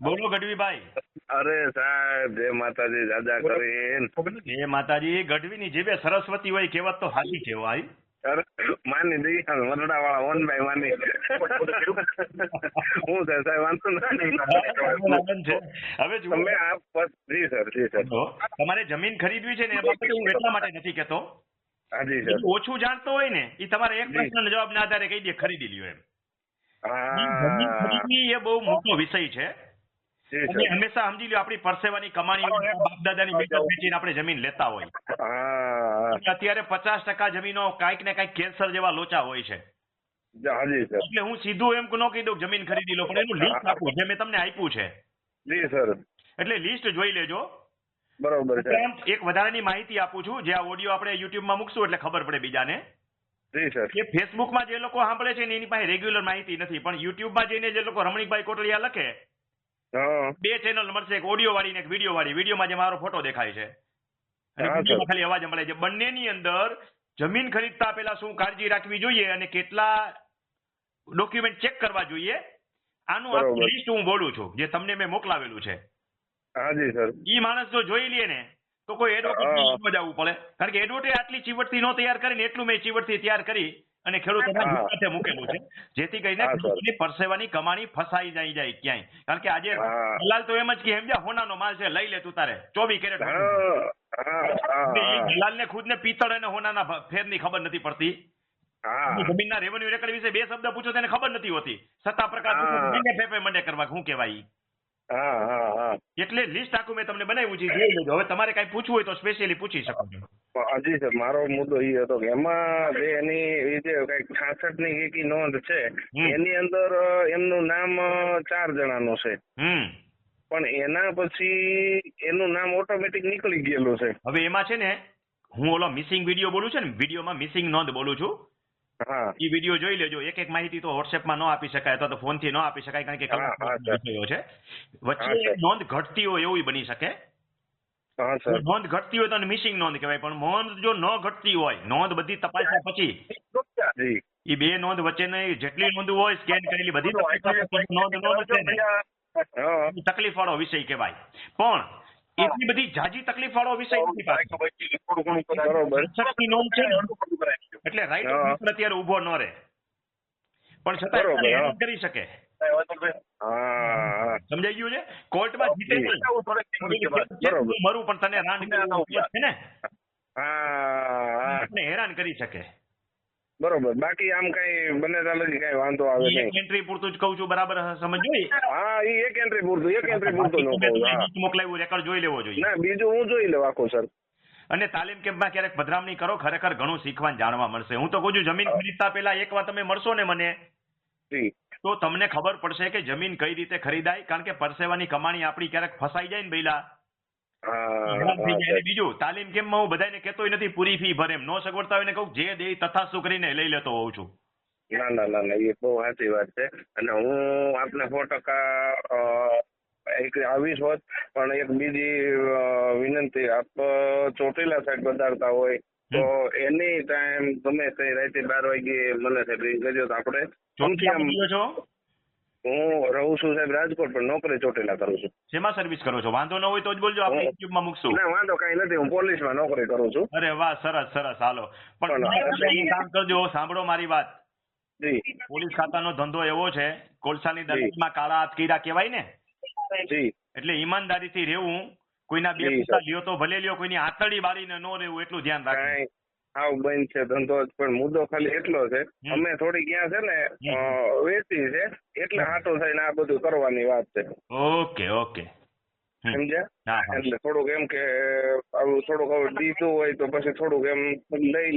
બોલો ગઢવીભાઈ. અરે સાહેબ જય માતાજી દાદા કરીને. એ માતાજી, ગઢવીની જીભે સરસ્વતી હોય કહેવત તો હાચી કહેવાય. અરે માની દઈ વરડા વાળા વન બાય માની હું છે સાહેબ વાંધો આનંદ છે. હવે જુઓ, તમે આપ જી સર તો તમારે જમીન ખરીદવી છે ને એ બાબતે હું એટલા માટે નથી કહેતો. હાજી સર. ઓછું જાણતો હોય ને એ તમારે એક પ્રશ્નના જવાબના આધારે કહી દે ખરીદી લ્યો એમ. જમીન હા ખરીદવી એ બહુ મોટો વિષય છે. જી તમે સર. હંમેશા સમજી લો, આપણી પરસેવાની કમાણી બાપ દાદાની મિલકત વેચીને આપણે જમીન લેતા હોય. હા અને અત્યારે 50% જમીનો કાંઈક ને કાંઈક કેન્સર જેવા લોચા હોય છે. હાજી સર. એટલે હું સીધું એમ ન કહી દઉં કે જમીન ખરીદી લો, પણ એનું લિસ્ટ આપું જે મેં તમને આપ્યું છે. જી સર. એટલે લિસ્ટ જોઈ લેજો. બરોબર છે. એક વધારાની માહિતી આપું છું, જે આ ઓડિયો આપણે યુટ્યુબમાં મૂકશું એટલે ખબર પડે બીજાને. જી સર. કે ફેસબુકમાં જે લોકો સાંભળે છે ને એની પાસે રેગ્યુલર માહિતી નથી, પણ યુટ્યુબમાં જઈને જે લોકો રમણીકભાઈ કોટડિયા લખે, હા 2 ચેનલ મળશે, એક ઓડિયો વાળી ને એક વિડીયો વાળી. વિડીયોમાં જે મારો ફોટો દેખાય છે અને હા, વિડીયોમાં સર. ખાલી અવાજ મળે છે. બંનેની અંદર જમીન ખરીદતા પહેલા શું કાળજી રાખવી જોઈએ અને કેટલા ડોક્યુમેન્ટ ચેક કરવા જોઈએ, આનું આખું બરોબર. લિસ્ટ હું બોલું છું, જે તમને મેં મોકલાવેલું છે. હાજી સર. ઈ માણસ જો જોઈ લે ને તો કોઈ એડવોકેટ જવું પડે, કારણ કે એડવોકેટ આટલી ચીવટથી નો તૈયાર કરીને એટલું મેં ચીવટથી તૈયાર કરી અને ખેડૂતોના હા. સાથે મૂકેલું છે, જેથી કરીને હા, સર. ખેડૂતોની પરસેવાની કમાણી ફસાઈ જાય ક્યાંય. કારણ કે આજે હા. દલાલ તો એમ જ કે સમજ્યા, હોનાનો માલ છે લઈ લે તું તારે 24 કેરેટ. હા દલાલને ખુદને પિત્તળ અને હોનાના ફેરની ખબર નથી પડતી. હા જમીનના રેવન્યુ રેકર્ડ વિશે 2 શબ્દ પૂછો તેને ખબર નથી હોતી. સત્તા પ્રકાર પૂછો હા. મંડે ફેફે મંડે કરવા શું કહેવાય ઈ. હા એટલે લિસ્ટ આખું મેં તમને બનાવ્યું છે, જોઈ લેજો. હવે તમારે કઈ પૂછવું હોય તો સ્પેશિયલી પૂછી શકો છો. હાજી સર. મારો મુદ્દો એ હતો કે એમાં જે એની એ જે કઈક 66 ની એકી નોંધ છે એની અંદર એમનું નામ 4 જણાનું છે, પણ એના પછી એનું નામ ઓટોમેટિક નીકળી ગયેલું છે. હવે એમાં છે ને, હું ઓલો મિસિંગ વિડીયો બોલું છું ને, વિડીયોમાં મિસિંગ નોંધ બોલું છું. હા એ વિડીયો જોઈ લેજો. એક માહિતી તો વોટ્સએપમાં ન આપી શકાય અથવા તો ફોનથી ન આપી શકાય, કારણ કે હા, હા, સર. વિષયો છે. હા, વચ્ચે સર. નોંધ ઘટતી હોય એવું બની શકે. હા સર. નોંધ ઘટતી હોય તો મિસિંગ નોંધ કહેવાય, પણ નોંધ જો ન ઘટતી હોય, નોંધ બધી તપાસ્યા પછી જી. એ 2 નોંધ વચ્ચેની જેટલી નોંધ હોય સ્કેન કરેલી બધી તપાસ્યા પછી નોંધ ન ઘટે ને, હા એ તકલીફ વાળો વિષય કહેવાય. પણ એટલી બધી જાજી તકલીફ વાળો વિષય નથી પાછો. બરોબર. શક્તિ નોંધ છે ને, એટલે રાઈટ હા. અત્યારે ઉભો ન રહે, પણ છતાં બરોબર, હેરાન હા. કરી શકે. હા સમજાઈ ગયું છે? કોર્ટમાં જીતે જી. બરોબર. મરું પણ તને રાંડ કરવું છે ને, હા આપણે હેરાન કરી શકે. બરોબર. બાકી આમ કઈ બને ચાલે કઈ વાંધો આવે એક નહીં. એન્ટ્રી પૂરતું જ કહું છું, બરાબર સમજો. હા એ એક એન્ટ્રી પૂરતું નો કહું. હા મોકલાવ્યું રેકોર્ડ જોઈ લેવો જોઈએ. ના બીજું હું જોઈ લઉં આખું સર. અને તાલીમ કેમ્પમાં ક્યારેક પધરામણી કરો, ખરેખર ઘણું શીખવા જાણવા મળશે. હું તો કહું છું, જમીન ખરીદતા પહેલા એકવાર તમે મળશો ને મને, જી. તો તમને ખબર પડશે કે જમીન કઈ રીતે ખરીદાય. કારણ કે પરસેવાની કમાણી આપણી ક્યારેક ફસાઈ જાય ને ભઈલા, હા થઈ જાય. અને બીજું, તાલીમ કેમ્પમાં હું બધાને કહેતોય નથી પૂરી ફી ભરે, એમ નો સગવડતા હોય ને કહું જે દે તથાસ્તુ કરીને લઈ લેતો હોઉં છું. ના એ બહુ સાચી વાત છે. અને હું આપને 100% એક આવીશ હોત, પણ એક બીજી વિનંતી, આપ ચોટીલા સાઈડ પધારતા હોય તો એની ટાઈમ ગમે તે રાતે 12 વાગે મને સાહેબ રિંગ કરજો તો આપણે ચોટીલામાં રહ્યો છો? હું રહું છું સાહેબ રાજકોટ, પણ નોકરી ચોટીલા કરું છું. શેમાં સર્વિસ કરો છો? વાંધો ન હોય તો જ બોલજો, આપણે યુટ્યુબમાં મૂકશું. ના વાંધો કઈ નથી, હું પોલીસમાં નોકરી કરું છું. અરે વાહ, સરસ હાલો. પણ એક કામ કરજો, સાંભળો મારી વાત. જી. પોલીસ ખાતાનો ધંધો એવો છે, કોલસાની દલાલીમાં કાળા હાથ કીડા કહેવાય ને, જી. એટલે ઈમાનદારીથી રહેવું. કોઈના 2 જી, પૈસા સર. લ્યો તો ભલે લ્યો, કોઈની આતડી બાળીને ન રહેવું, એટલું ધ્યાન રાખવું. કાંઈ હાવ બંધ છે ધંધો જ. પણ મુદ્દો ખાલી એટલો છે, અમે થોડી ક્યાં છે ને વેચી છે, એટલે હાટું થઈને આ બધું કરવાની વાત છે. ઓકે. સમજ્યા? હા. એટલે થોડુંક એમ કે આવું થોડુંક હવે દીધું હોય તો પછી થોડુંક એમ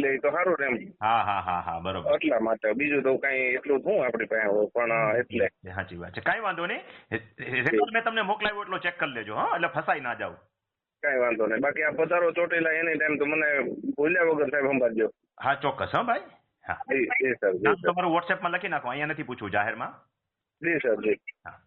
લઈ તો સારું ને એમ. હા, બરોબર. એટલા માટે બીજું તો કઈ એટલું શું આપણી પાસે હોય, પણ એટલે સાચી વાત છે. કાંઈ વાંધો નહીં. રેકોર્ડ મેં તમને મોકલાવ્યો એટલો ચેક કરી લેજો, હા, એટલે ફસાઈ ના જાવ. કઈ વાંધો નહીં. બાકી આ પધારો ચોટીલા એની ટાઈમ તો મને ભૂલ્યા વગર સાહેબ સંભાળજો. હા, ચોક્કસ. હા ભાઈ. હા, જી સર. નામ તમારું વોટ્સએપમાં લખી નાખો, અહીંયા નથી પૂછવું, જાહેરમાં. જી સર. જી. હા.